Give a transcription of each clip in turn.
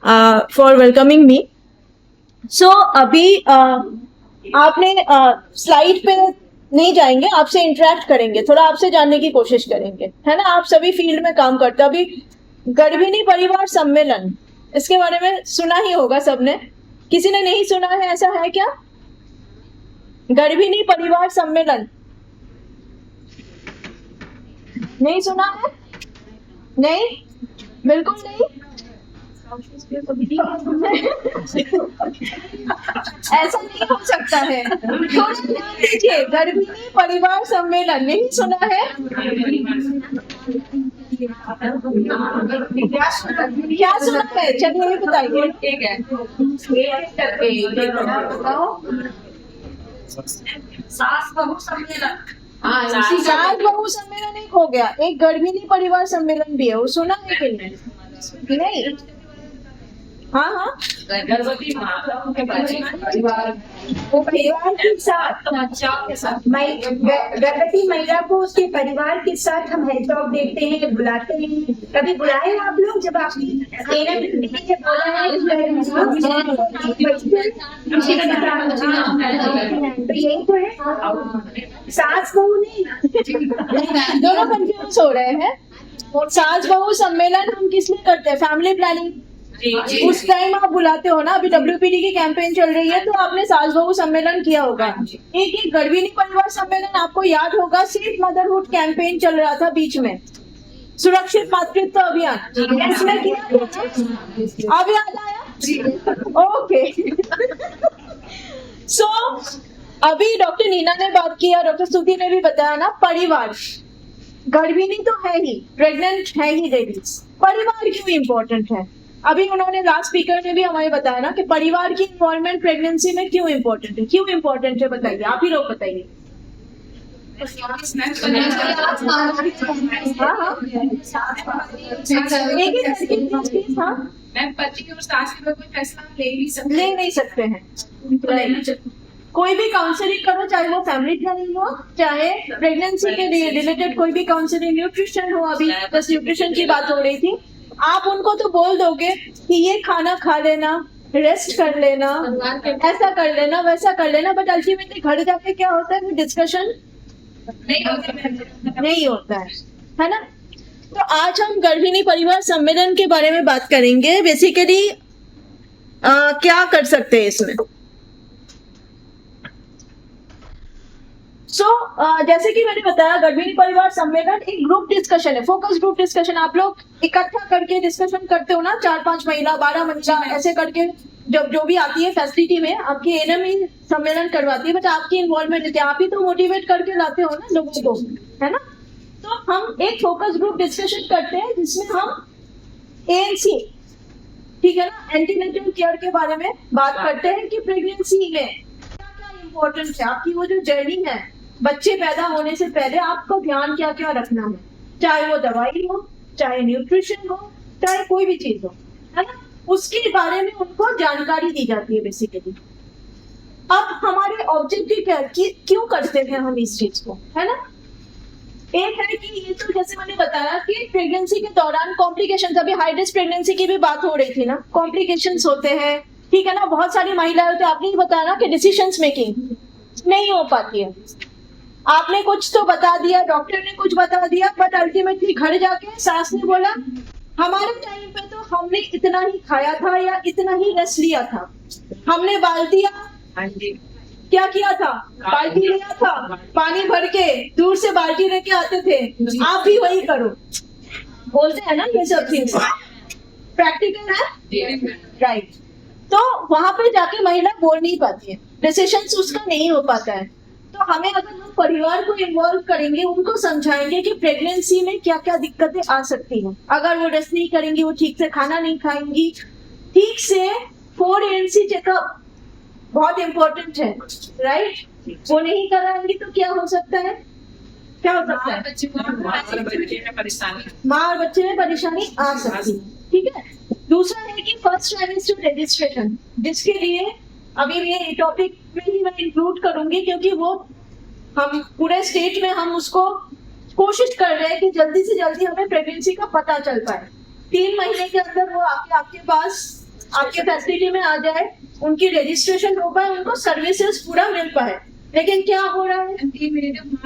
for welcoming me. So अभी आपने slide पे नहीं जाएंगे, आपसे इंटरेक्ट करेंगे, थोड़ा आपसे जानने की कोशिश करेंगे, है ना। आप सभी फील्ड में काम करते हो। अभी गर्भिणी परिवार सम्मेलन, इसके बारे में सुना ही होगा सबने। किसी ने नहीं सुना है, ऐसा है क्या? गर्भिणी परिवार सम्मेलन नहीं सुना है? नहीं, बिल्कुल नहीं। ऐसा नहीं हो सकता है। थोड़ा ध्यान दीजिए, गर्भिणी परिवार सम्मेलन नहीं सुना है? क्या सुना है? चलिए ये बताइए। ठीक है, सास बहू सम्मेलन। सास बहू सम्मेलन एक हो गया, एक गर्भिणी परिवार सम्मेलन भी है, वो सुना है कि नहीं? नहीं। हाँ हाँ, गर्भवती माताओं के परिवार, वो परिवार के साथ गर्भवती महिला को उसके परिवार के साथ हम हेल्थ टॉक देखते हैं, बुलाते हैं। कभी बुलाए आप लोग जब आप बोला है तो यही तो है, सास बहू नहीं। दोनों कंफ्यूज हो रहे हैं। सास बहू सम्मेलन हम किस लिए करते हैं? Family planning. उस टाइम आप बुलाते हो ना, अभी WPD की कैंपेन चल रही है तो आपने सास बहू सम्मेलन किया होगा। एक गर्भिणी परिवार सम्मेलन आपको याद होगा, सेफ मदरहुड कैंपेन चल रहा था बीच में, सुरक्षित मातृत्व अभियान, इसमें किया। अब याद आया? ओके। सो अभी डॉक्टर नीना ने बात किया, डॉक्टर स्तुति ने भी बताया ना, परिवार, गर्भिणी तो है ही, प्रेग्नेंट है ही लेडीज, परिवार क्यों इम्पोर्टेंट है? अभी उन्होंने, लास्ट स्पीकर ने भी हमें बताया ना कि परिवार की इन्वॉल्वमेंट प्रेगनेंसी में क्यों इम्पोर्टेंट है। क्यों इम्पोर्टेंट है बताइए, आप ही लोग बताइए। मैं पति और सास के कोई फैसला ले नहीं सकते हैं। कोई भी काउंसलिंग करो, चाहे वो फैमिली प्लानिंग हो, चाहे प्रेगनेंसी के रिलेटेड कोई भी काउंसलिंग, न्यूट्रिशन हो, अभी बस न्यूट्रिशन की बात हो रही थी, आप उनको तो बोल दोगे कि ये खाना खा लेना, रेस्ट कर लेना, ऐसा कर लेना, वैसा कर लेना, बट अल्टीमेटली घर जाके क्या होता है, डिस्कशन नहीं होता है ना। तो आज हम गर्भिणी परिवार सम्मेलन के बारे में बात करेंगे। बेसिकली क्या कर सकते हैं इसमें। जैसे कि मैंने बताया, गर्भिणी परिवार सम्मेलन एक ग्रुप डिस्कशन है, फोकस ग्रुप डिस्कशन। आप लोग इकट्ठा करके डिस्कशन करते हो ना, 4-5 महिला, 12 महिला, ऐसे करके जब जो भी आती है फैसिलिटी में, आपकी एनएम ही सम्मेलन करवाती है, बट आपकी इन्वॉल्वमेंट है, आप ही तो मोटिवेट करके लाते हो ना लोगों को, है ना। तो हम एक फोकस ग्रुप डिस्कशन करते हैं जिसमें हम ANC, ठीक है ना, एंटीनेटल केयर के बारे में बात करते हैं कि प्रेगनेंसी में क्या क्या इम्पोर्टेंट है, आपकी वो जो जर्नी है, बच्चे पैदा होने से पहले आपको ध्यान क्या क्या रखना है, चाहे वो दवाई हो, चाहे न्यूट्रिशन हो, चाहे कोई भी चीज हो, है ना, उसके बारे में उनको जानकारी दी जाती है बेसिकली। अब हमारे ऑब्जेक्टिव क्या, क्यों करते हैं हम इस चीज को, है ना। एक है कि ये तो जैसे मैंने बताया कि प्रेगनेंसी के दौरान कॉम्प्लिकेशंस, अभी हाई रिस्क प्रेगनेंसी की भी बात हो रही थी ना, कॉम्प्लिकेशंस होते हैं, ठीक है ना। बहुत सारी महिलाएं होती है, आपने ही बताया ना कि डिसीजंस मेकिंग नहीं हो पाती है। आपने कुछ तो बता दिया, डॉक्टर ने कुछ बता दिया, बट अल्टीमेटली घर जाके सास ने बोला हमारे टाइम पे तो हमने इतना ही खाया था या इतना ही रस लिया था, हमने बाल्टियां, क्या किया था, बाल्टी लिया था, पानी भर के दूर से बाल्टी लेके आते थे, आप भी वही करो, बोलते हैं ना ये सब चीज प्रैक्टिकल है, राइट। तो वहां पे जाके महिला बोल नहीं पाती है, डिसीजन उसका नहीं हो पाता है। तो हमें, अगर हम परिवार को इन्वॉल्व करेंगे, उनको समझाएंगे कि प्रेगनेंसी में क्या क्या दिक्कतें आ सकती हैं, अगर वो रेस्ट नहीं करेंगी, वो ठीक से खाना नहीं खाएंगी, ठीक से 4ANC चेकअप बहुत इंपॉर्टेंट है, राइट, वो नहीं कराएंगी तो क्या हो सकता है, क्या हो सकता है, माँ और बच्चे में परेशानी आ सकती है, ठीक है। दूसरा है कि फर्स्ट ट्राइमेस्टर रजिस्ट्रेशन, जिसके लिए अभी ये टॉपिक में ही मैं इंक्लूड करूंगी, क्योंकि वो हम पूरे स्टेट में हम उसको कोशिश कर रहे हैं कि जल्दी से जल्दी हमें प्रेगनेंसी का पता चल पाए। 3 महीने के अंदर वो आपके पास आपके फैसिलिटी में आ जाए, उनकी रजिस्ट्रेशन हो पाए, उनको सर्विसेज पूरा मिल पाए। लेकिन क्या हो रहा है,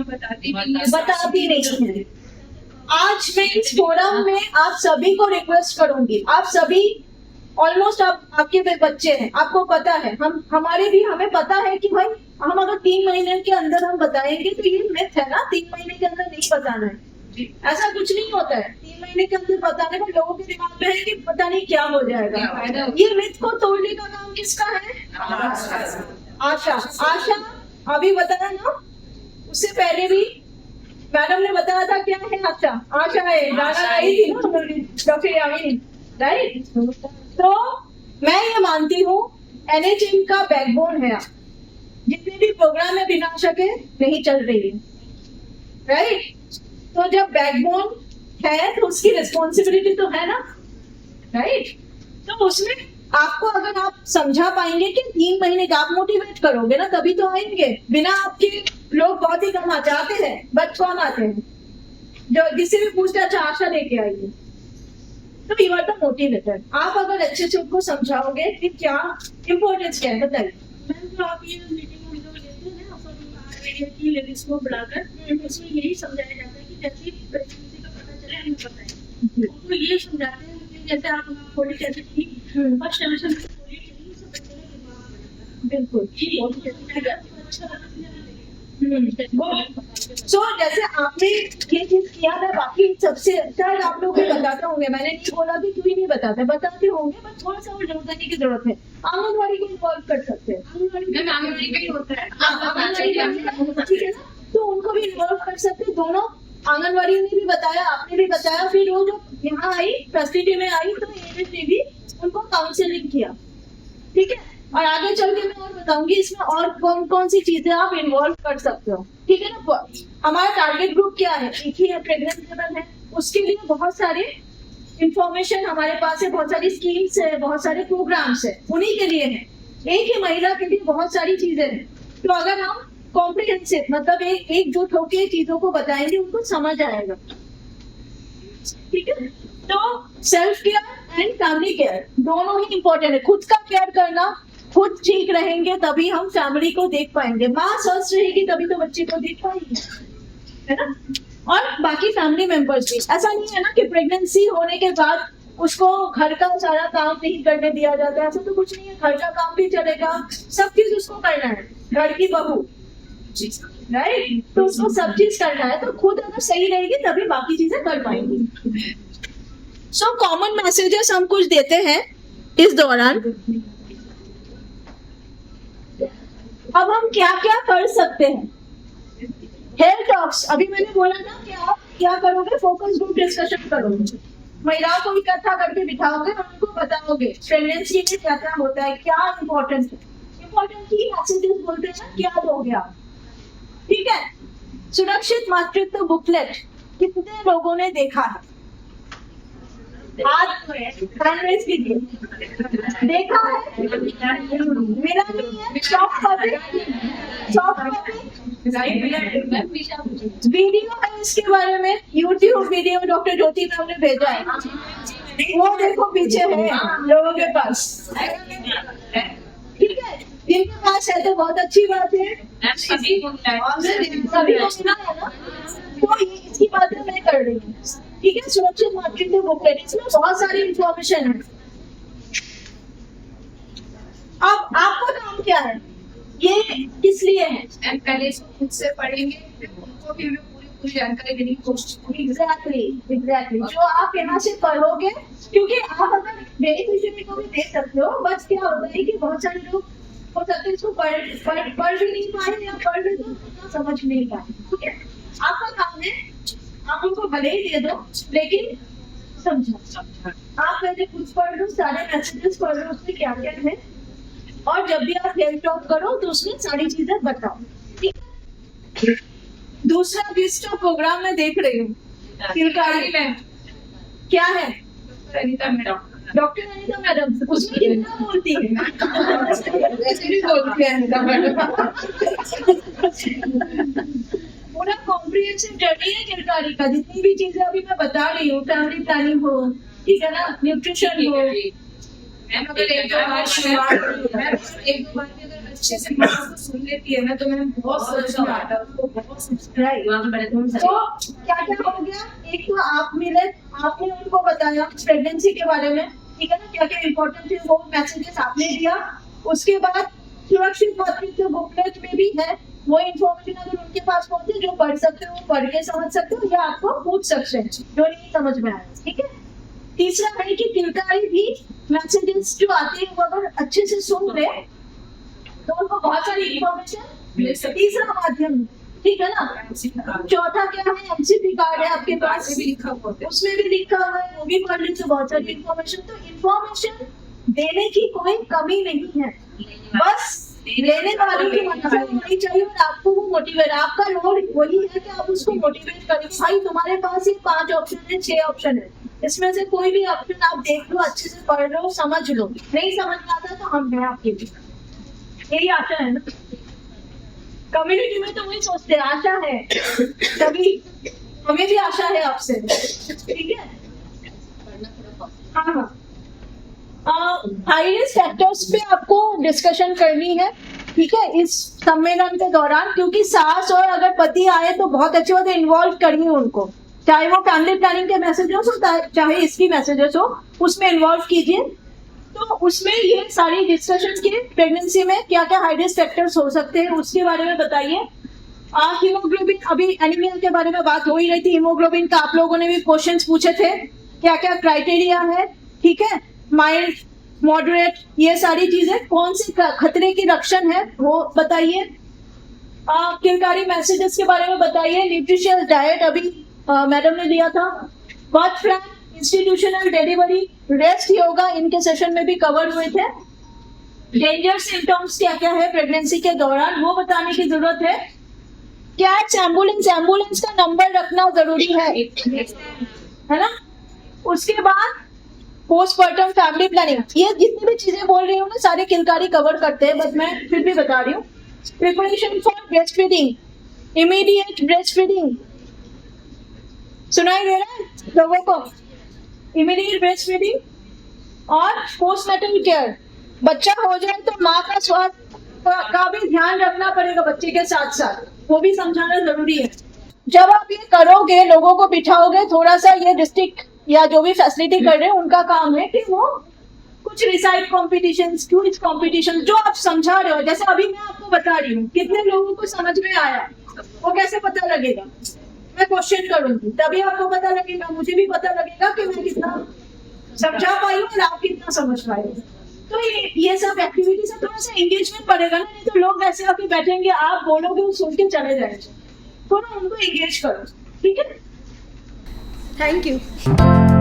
बताती नहीं है। आज मैं इस फोरम में आप सभी को रिक्वेस्ट करूंगी, आप सभी ऑलमोस्ट आपके बच्चे हैं, आपको पता है, हमें पता है कि भाई हम अगर 3 महीने के अंदर हम बताएंगे तो ये मिथ है ना, 3 महीने के अंदर नहीं बताना है, ऐसा कुछ नहीं होता है। 3 महीने के अंदर बताने पर लोगों के दिमाग में है कि पता नहीं क्या हो जाएगा। ये मिथ को तोड़ने का काम किसका है? आशा अभी बताया ना, उससे पहले भी मैडम ने बताया था क्या है। आशा है, गाना आई थी ना डॉक्टर यामिनी, राइट। तो मैं ये मानती हूँ NHM का बैकबोन है, जितने भी प्रोग्राम है बिना आशा के नहीं चल रही है, राइट। तो जब बैकबोन है तो उसकी रिस्पॉन्सिबिलिटी तो है ना, राइट। तो उसमें आपको अगर आप समझा पाएंगे कि 3 महीने का आप मोटिवेट करोगे ना, तभी तो आएंगे। बिना आपके लोग बहुत ही कम आते हैं, बट कौन आते हैं जो जिससे भी पूछते अच्छा आशा लेके आइए, तो यू आर द मोटिवेटर। आप अगर अच्छे से उनको समझाओगे कि क्या इम्पोर्टेंस क्या है, बताइए। मैम, तो आप ये मीटिंग वीडियो लेते हैं ना, की लेडीज को बुलाकर उसमें यही समझाया जाता है कि जैसे प्रेगनेंसी का पता चले हमें पता है, तो ये समझाते हैं कि जैसे आप खोली कहते थी फर्स्ट टाइम से खोली चाहिए, सब बच्चे ने दिमाग में रखा। बिल्कुल। अच्छा सो जैसे आपने ये चीज किया था, बाकी सबसे शायद आप लोग भी बताते होंगे, मैंने नहीं बोला कि क्यों नहीं बताते होंगे, बस थोड़ा सा और बताने की जरूरत है। आंगनबाड़ी को इन्वॉल्व कर सकते हैं, आंगनबाड़ी का ही होता है, ठीक है ना, तो उनको भी इन्वॉल्व कर सकते हैं। दोनों आंगनबाड़ी ने भी बताया, आपने भी बताया, फिर वो जब यहाँ आई फैसिलिटी में आई तो ANH ने भी उनको काउंसलिंग किया, ठीक है। और आगे चल के मैं और बताऊंगी इसमें और कौन कौन सी चीजें आप इन्वॉल्व कर सकते हो, ठीक है ना। हमारा टारगेट ग्रुप क्या है, एक ही है, प्रेग्नेंट वुमेन है, उसके लिए बहुत सारे इंफॉर्मेशन हमारे पास है, बहुत सारी स्कीम्स है, बहुत सारे प्रोग्राम्स है, उन्हीं के लिए है। एक ही महिला के लिए बहुत सारी चीजें हैं। तो अगर हम कॉम्प्रिहेंसिव मतलब एकजुट होकर चीजों को बताएंगे, उनको समझ आएगा, ठीक है। तो self care and family care दोनों ही इंपॉर्टेंट है। खुद का केयर करना, खुद ठीक रहेंगे तभी हम फैमिली को देख पाएंगे। माँ स्वस्थ रहेगी तभी तो बच्चे को देख पाएंगे, है ना। और बाकी फैमिली मेंबर्स भी, ऐसा नहीं है ना कि प्रेगनेंसी होने के बाद उसको घर का सारा काम नहीं करने दिया जाता है, ऐसा तो कुछ नहीं है। घर का काम भी चलेगा, सब चीज उसको करना है, घर की बहू, राइट। तो उसको सब चीज करना है, तो खुद अगर सही रहेगी तभी बाकी चीजें कर पाएंगी। सो कॉमन मैसेजेस हम कुछ देते हैं इस दौरान। अब हम क्या क्या कर सकते हैं। हेल्थ टॉक्स, अभी मैंने बोला था कि आप क्या करोगे, फोकस ग्रुप डिस्कशन करोगे, महिलाओं को इकट्ठा करके बिठाओगे और उनको बताओगे प्रेगनेंसी में क्या क्या होता है, क्या इम्पोर्टेंट है। इम्पोर्टेंट की मैसेजेस बोलते हैं ना, क्या दोगे आप, ठीक है। सुरक्षित मातृत्व बुकलेट कितने लोगों ने देखा है, हाथ रेज कीजिए, देखा है, मेरा नहीं है, सॉफ्ट कॉपी, वीडियो है इसके बारे में, यूट्यूब वीडियो डॉक्टर ज्योति मैम ने भेजा है, वो देखो पीछे है लोगों के पास, ठीक है। जिनके पास है तो बहुत अच्छी बात है, सभी को सुना है ना, तो इसकी बातें मैं कर रही हूँ, ठीक है। सुरक्षित मातृत्व बुकलेट, इसमें बहुत सारी इंफॉर्मेशन है। अब आपका काम क्या है, ये किस लिए है, पहले इसको खुद से पढ़ेंगे, फिर उनको भी हमें पूरी जानकारी देने की कोशिश करेंगे। एग्जैक्टली जो आप यहाँ से पढ़ोगे, क्योंकि आप अगर बेनिफिशियरी को भी दे सकते हो, बस क्या होता है कि बहुत सारे लोग हो सकते हैं इसको पढ़ भी नहीं पाए या पढ़ भी तो समझ नहीं पाए, ठीक है। आपका काम है, आप उनको भले ही दे दो लेकिन समझो। आप पहले खुद पढ़ लो, सारे मैसेजेस पढ़ लो उसमें क्या क्या है, और जब भी आप हेल्थ टॉक करो तो उसमें सारी चीजें बताओ, ठीक है। दूसरा लिस्ट ऑफ प्रोग्राम मैं देख रही हूँ, क्या है, Anita madam, doctor Anita madam, उसमें कितना बोलती है, वैसे भी बोलती है अनीता मैडम। पूरा कॉम्प्रिहेंसिव जर्नी है किलकारी का, जितनी भी चीजें अभी मैं बता रही हूँ, फैमिली प्लानिंग हो, ठीक है ना, न्यूट्रिशन हो, मैम अगर एक दो बार भी अगर अच्छे से मैम को सुन लेती है ना तो मैम बहुत समझ में आता है उसको, बहुत समझ राइट। तो क्या क्या हो गया, एक तो आप मिले, आपने उनको बताया प्रेगनेंसी के बारे में, ठीक है ना, क्या क्या इम्पोर्टेंट है वो मैसेजेस आपने दिया। उसके बाद सुरक्षित मातृत्व बुकलेट में भी है वो इन्फॉर्मेशन, अगर उनके पास पहुंचे जो पढ़ सकते हो पढ़ के समझ सकते हो या आपको पूछ सकते हैं जो नहीं समझ में आया, ठीक है। तीसरा है कि किलकारी भी मैसेजेस जो आते हैं वो अगर अच्छे से सुन ले तो उनको बहुत सारी इन्फॉर्मेशन, तीसरा माध्यम, ठीक है ना। चौथा क्या है, एमसीपी कार्ड है आपके पास, भी लिखा हुआ होता है। उसमें भी लिखा हुआ है, वो भी पढ़ लीजिए, बहुत सारी इन्फॉर्मेशन। तो इन्फॉर्मेशन देने की कोई कमी नहीं है, बस लेने वालों की मनसा होनी चाहिए और आपको वो मोटिवेट, आपका रोल वही है कि आप उसको मोटिवेट करें। भाई तुम्हारे पास ये 5 ऑप्शन है, 6 ऑप्शन है, इसमें से कोई भी ऑप्शन आप देख लो, अच्छे से पढ़ लो, समझ लो। नहीं समझ में आता तो हम हैं आपके लिए, यही आशा है ना। कम्युनिटी में तो वही सोचते हैं, आशा है, तभी हमें भी आशा है आपसे, ठीक है। हाँ, हाई रिस्क फैक्टर्स पे आपको डिस्कशन करनी है, ठीक है, इस सम्मेलन के दौरान, क्योंकि सास और अगर पति आए तो बहुत अच्छी बात है, इन्वॉल्व करिए उनको, चाहे वो फैमिली प्लानिंग के मैसेजेस हो चाहे इसकी मैसेजेस हो, उसमें इन्वॉल्व कीजिए। तो उसमें ये सारी डिस्कशन की प्रेगनेंसी में क्या क्या हाई रिस्क फैक्टर्स हो सकते हैं उसके बारे में बताइए। हीमोग्लोबिन, अभी एनीमिया के बारे में बात हो ही रही थी, हीमोग्लोबिन का आप लोगों ने भी क्वेश्चंस पूछे थे, क्या क्या क्राइटेरिया है, ठीक है, माइल्ड मॉडरेट, ये सारी चीजें, कौन से खतरे की लक्षण है वो बताइए। किलकारी मैसेजेस के बारे में बताइए। न्यूट्रिशियस डाइट अभी मैडम ने दिया था। Birth plan, institutional delivery, rest, yoga इनके सेशन में भी कवर हुए थे। डेंजर सिम्टम्स क्या क्या है प्रेगनेंसी के दौरान वो बताने की जरूरत है। कैट्स एम्बुलेंस, एम्बुलेंस का नंबर रखना जरूरी है ना। उसके बाद पोस्टमार्टम फैमिली प्लानिंग, ये जितनी भी चीजें बोल रही हूँ ना सारे किलकारी कवर करते हैं, बट मैं फिर भी बता रही हूँ। Preparation for breast feeding, immediate breast feeding, सुनाई दे रहा है लोगों को, इमीडिएट ब्रेस्ट फीडिंग और पोस्टमार्टम केयर। बच्चा हो जाए तो माँ का स्वास्थ्य का भी ध्यान रखना पड़ेगा बच्चे के साथ साथ, वो भी समझाना जरूरी है। जब आप ये करोगे, लोगों को बिठाओगे, थोड़ा सा ये डिस्ट्रिक्ट या जो भी फैसिलिटी कर रहे हैं उनका काम है कि वो कुछ रिसाइट कॉम्पिटिशन्स, क्विज कॉम्पिटिशन जो आप समझा रहे हो, जैसे अभी मैं आपको बता रही हूँ, कितने लोगों को समझ में आया वो कैसे पता लगेगा, मैं क्वेश्चन करूंगी तभी आपको पता लगेगा, मुझे भी पता लगेगा कि मैं कितना समझा पाई हूँ और आप कितना समझ पाए हो। तो ये सब एक्टिविटी से थोड़ा सा एंगेजमेंट पड़ेगा ना, नहीं तो लोग वैसे आके बैठेंगे, आप बोलोगे वो सुन के चले जाएंगे। थोड़ा उनको एंगेज करो, ठीक है। Thank you.